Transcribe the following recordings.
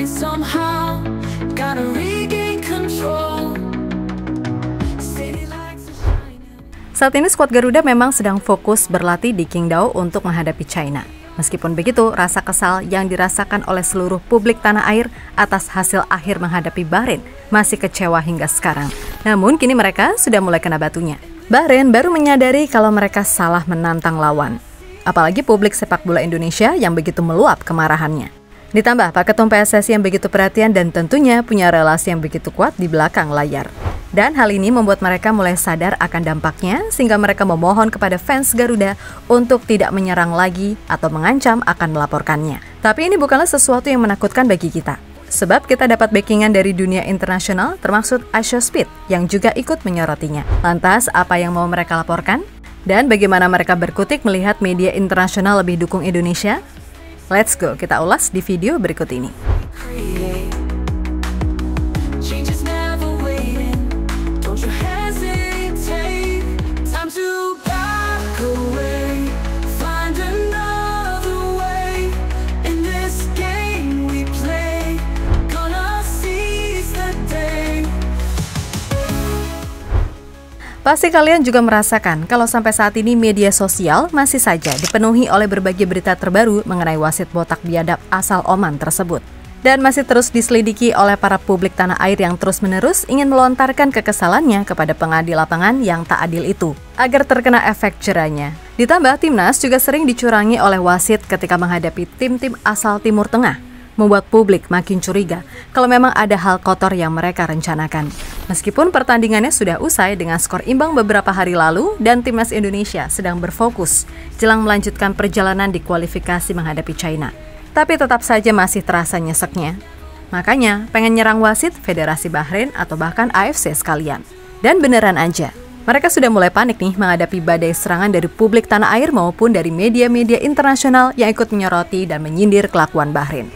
mind somehow. Gotta regain control. City lights are shining. Saat ini skuad Garuda memang sedang fokus berlatih di Qingdao untuk menghadapi China. Meskipun begitu, rasa kesal yang dirasakan oleh seluruh publik tanah air atas hasil akhir menghadapi Bahrain masih kecewa hingga sekarang. Namun kini mereka sudah mulai kena batunya. Bahrain baru menyadari kalau mereka salah menantang lawan. Apalagi publik sepak bola Indonesia yang begitu meluap kemarahannya. Ditambah Pak Ketum PSSI yang begitu perhatian dan tentunya punya relasi yang begitu kuat di belakang layar. Dan hal ini membuat mereka mulai sadar akan dampaknya sehingga mereka memohon kepada fans Garuda untuk tidak menyerang lagi atau mengancam akan melaporkannya. Tapi ini bukanlah sesuatu yang menakutkan bagi kita. Sebab kita dapat backingan dari dunia internasional termasuk Asia Speed yang juga ikut menyorotinya. Lantas apa yang mau mereka laporkan? Dan bagaimana mereka berkutik melihat media internasional lebih dukung Indonesia? Let's go, kita ulas di video berikut ini. Pasti kalian juga merasakan kalau sampai saat ini media sosial masih saja dipenuhi oleh berbagai berita terbaru mengenai wasit botak biadab asal Oman tersebut. Dan masih terus diselidiki oleh para publik tanah air yang terus-menerus ingin melontarkan kekesalannya kepada pengadil lapangan yang tak adil itu, agar terkena efek jerahnya. Ditambah timnas juga sering dicurangi oleh wasit ketika menghadapi tim-tim asal Timur Tengah, membuat publik makin curiga kalau memang ada hal kotor yang mereka rencanakan. Meskipun pertandingannya sudah usai dengan skor imbang beberapa hari lalu dan timnas Indonesia sedang berfokus jelang melanjutkan perjalanan di kualifikasi menghadapi China. Tapi tetap saja masih terasa nyeseknya. Makanya pengen nyerang wasit Federasi Bahrain atau bahkan AFC sekalian. Dan beneran aja, mereka sudah mulai panik nih menghadapi badai serangan dari publik tanah air maupun dari media-media internasional yang ikut menyoroti dan menyindir kelakuan Bahrain.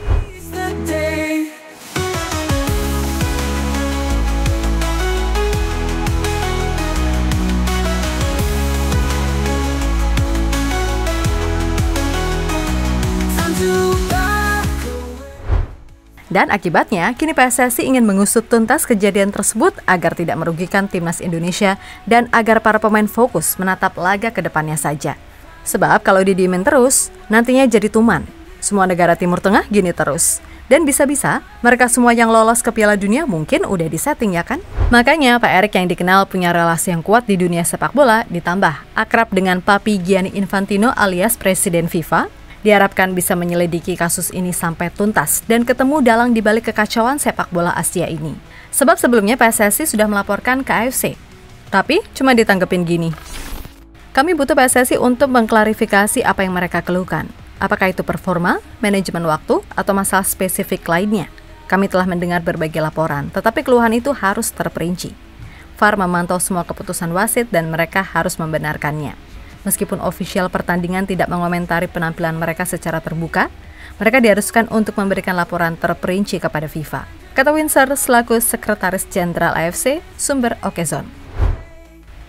Dan akibatnya, kini PSSI ingin mengusut tuntas kejadian tersebut agar tidak merugikan timnas Indonesia dan agar para pemain fokus menatap laga ke depannya saja. Sebab kalau didiemin terus, nantinya jadi tuman. Semua negara Timur Tengah gini terus. Dan bisa-bisa mereka semua yang lolos ke Piala Dunia mungkin udah disetting ya kan? Makanya Pak Erik yang dikenal punya relasi yang kuat di dunia sepak bola ditambah akrab dengan Papi Gianni Infantino alias Presiden FIFA, diharapkan bisa menyelidiki kasus ini sampai tuntas dan ketemu dalang dibalik kekacauan sepak bola Asia ini. Sebab sebelumnya PSSI sudah melaporkan ke AFC, tapi cuma ditanggepin gini. Kami butuh PSSI untuk mengklarifikasi apa yang mereka keluhkan. Apakah itu performa, manajemen waktu, atau masalah spesifik lainnya? Kami telah mendengar berbagai laporan, tetapi keluhan itu harus terperinci. VAR memantau semua keputusan wasit dan mereka harus membenarkannya. Meskipun ofisial pertandingan tidak mengomentari penampilan mereka secara terbuka, mereka diharuskan untuk memberikan laporan terperinci kepada FIFA, kata Windsor selaku Sekretaris Jenderal AFC, sumber Okezon.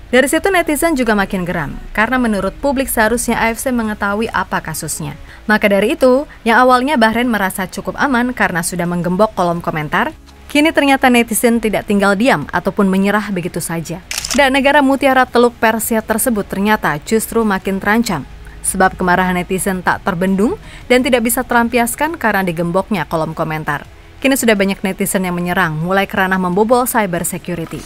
Dari situ netizen juga makin geram, karena menurut publik seharusnya AFC mengetahui apa kasusnya. Maka dari itu, yang awalnya Bahrain merasa cukup aman karena sudah menggembok kolom komentar, kini ternyata netizen tidak tinggal diam ataupun menyerah begitu saja. Dan negara mutiara Teluk Persia tersebut ternyata justru makin terancam. Sebab kemarahan netizen tak terbendung dan tidak bisa terlampiaskan karena digemboknya kolom komentar. Kini sudah banyak netizen yang menyerang, mulai kerana membobol cyber security.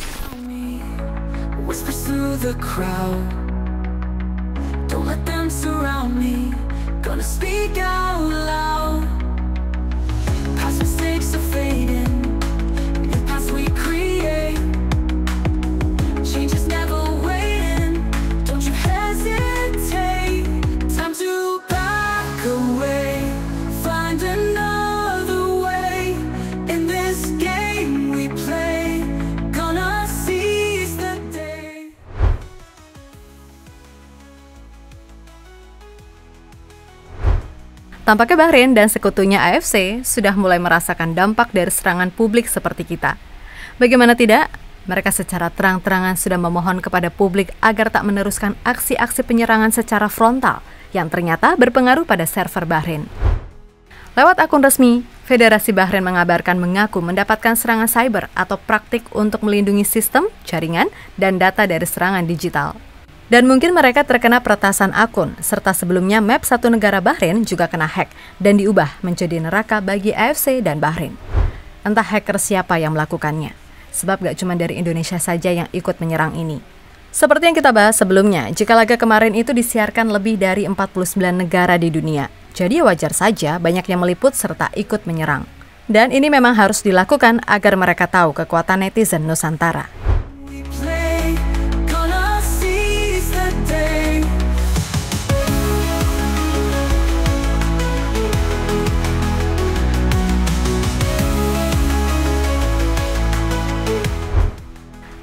Tampaknya Bahrain dan sekutunya AFC sudah mulai merasakan dampak dari serangan publik seperti kita. Bagaimana tidak, mereka secara terang-terangan sudah memohon kepada publik agar tak meneruskan aksi-aksi penyerangan secara frontal yang ternyata berpengaruh pada server Bahrain. Lewat akun resmi, Federasi Bahrain mengabarkan mengaku mendapatkan serangan cyber atau praktik untuk melindungi sistem, jaringan, dan data dari serangan digital. Dan mungkin mereka terkena peretasan akun, serta sebelumnya map satu negara Bahrain juga kena hack dan diubah menjadi neraka bagi AFC dan Bahrain. Entah hacker siapa yang melakukannya, sebab gak cuma dari Indonesia saja yang ikut menyerang ini. Seperti yang kita bahas sebelumnya, jika laga kemarin itu disiarkan lebih dari 49 negara di dunia, jadi wajar saja banyak yang meliput serta ikut menyerang. Dan ini memang harus dilakukan agar mereka tahu kekuatan netizen Nusantara.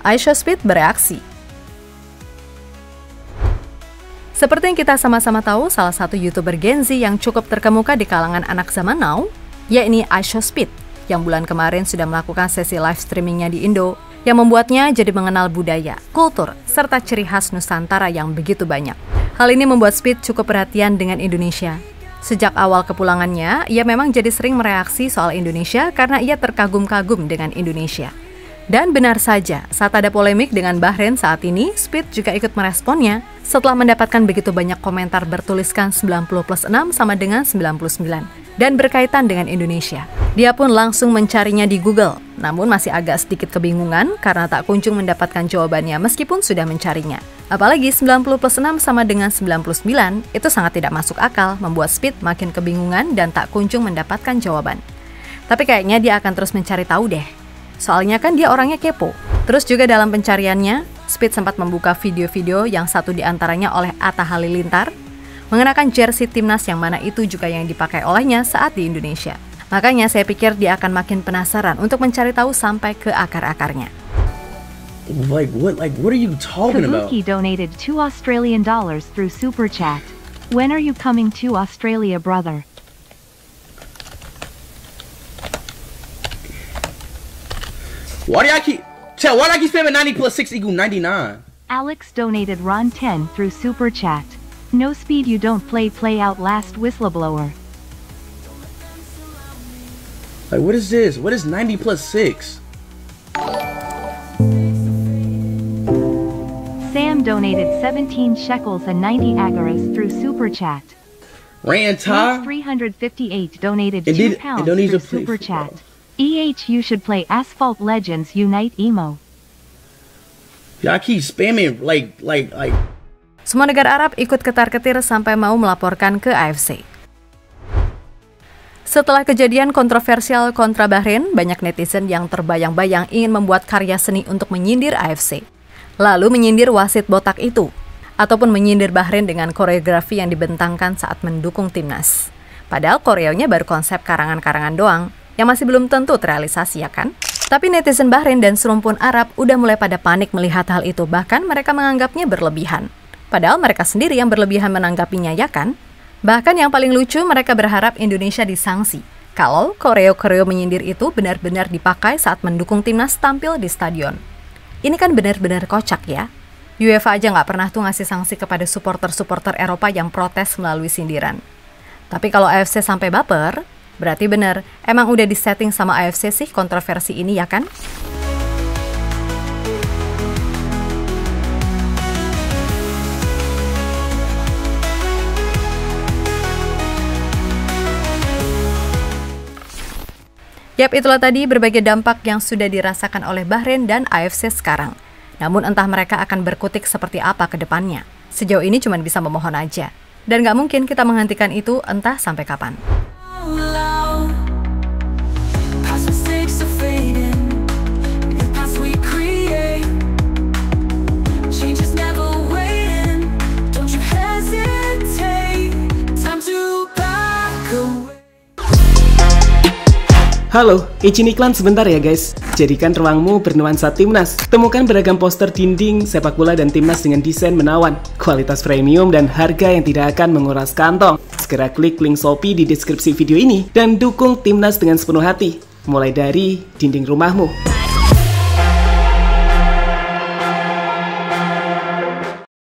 iShowSpeed bereaksi. Seperti yang kita sama-sama tahu, salah satu YouTuber Gen Z yang cukup terkemuka di kalangan anak zaman now, yakni iShowSpeed, yang bulan kemarin sudah melakukan sesi live streamingnya di Indo, yang membuatnya jadi mengenal budaya, kultur, serta ciri khas Nusantara yang begitu banyak. Hal ini membuat Speed cukup perhatian dengan Indonesia. Sejak awal kepulangannya, ia memang jadi sering mereaksi soal Indonesia karena ia terkagum-kagum dengan Indonesia. Dan benar saja, saat ada polemik dengan Bahrain saat ini, Speed juga ikut meresponnya setelah mendapatkan begitu banyak komentar bertuliskan 90+6 sama dengan 99 dan berkaitan dengan Indonesia. Dia pun langsung mencarinya di Google, namun masih agak sedikit kebingungan karena tak kunjung mendapatkan jawabannya meskipun sudah mencarinya. Apalagi 90+6 sama dengan 99 itu sangat tidak masuk akal, membuat Speed makin kebingungan dan tak kunjung mendapatkan jawaban. Tapi kayaknya dia akan terus mencari tahu deh. Soalnya kan dia orangnya kepo. Terus juga dalam pencariannya, Speed sempat membuka video-video yang satu diantaranya oleh Atta Halilintar, mengenakan jersey timnas yang mana itu juga yang dipakai olehnya saat di Indonesia. Makanya saya pikir dia akan makin penasaran untuk mencari tahu sampai ke akar-akarnya. Like what are you talking about? Kabuki donated $2 Australian through Super Chat. When are you coming to Australia, brother? Why do I keep spamming 90+6 equal 99? Alex donated Ron 10 through Super Chat. No speed you don't play out last whistleblower. Like what is this? What is 90+6? Sam donated 17 shekels and 90 agaras through Super Chat. Ranta 358 donated Indeed, 2 pounds Indonesia through Super play Chat. You should play Asphalt Legends Unite Emo. Y'all keep spamming like. Semua negara Arab ikut ketar-ketir sampai mau melaporkan ke AFC. Setelah kejadian kontroversial kontra Bahrain, banyak netizen yang terbayang-bayang ingin membuat karya seni untuk menyindir AFC. Lalu menyindir wasit botak itu, ataupun menyindir Bahrain dengan koreografi yang dibentangkan saat mendukung timnas. Padahal koreonya baru konsep karangan-karangan doang, yang masih belum tentu terrealisasi ya kan? Tapi netizen Bahrain dan serumpun Arab udah mulai pada panik melihat hal itu, bahkan mereka menganggapnya berlebihan. Padahal mereka sendiri yang berlebihan menanggapinya ya kan? Bahkan yang paling lucu, mereka berharap Indonesia disanksi kalau koreo-koreo menyindir itu benar-benar dipakai saat mendukung timnas tampil di stadion. Ini kan benar-benar kocak ya. UEFA aja nggak pernah tuh ngasih sanksi kepada supporter-supporter Eropa yang protes melalui sindiran. Tapi kalau AFC sampai baper, berarti benar, emang udah disetting sama AFC sih kontroversi ini ya kan? Yap, itulah tadi berbagai dampak yang sudah dirasakan oleh Bahrain dan AFC sekarang. Namun entah mereka akan berkutik seperti apa ke depannya. Sejauh ini cuma bisa memohon aja. Dan nggak mungkin kita menghentikan itu entah sampai kapan. Halo, izin iklan sebentar ya guys. Jadikan ruangmu bernuansa timnas. Temukan beragam poster dinding, sepak bola dan timnas dengan desain menawan, kualitas premium dan harga yang tidak akan menguras kantong. Segera klik link Shopee di deskripsi video ini dan dukung timnas dengan sepenuh hati. Mulai dari dinding rumahmu.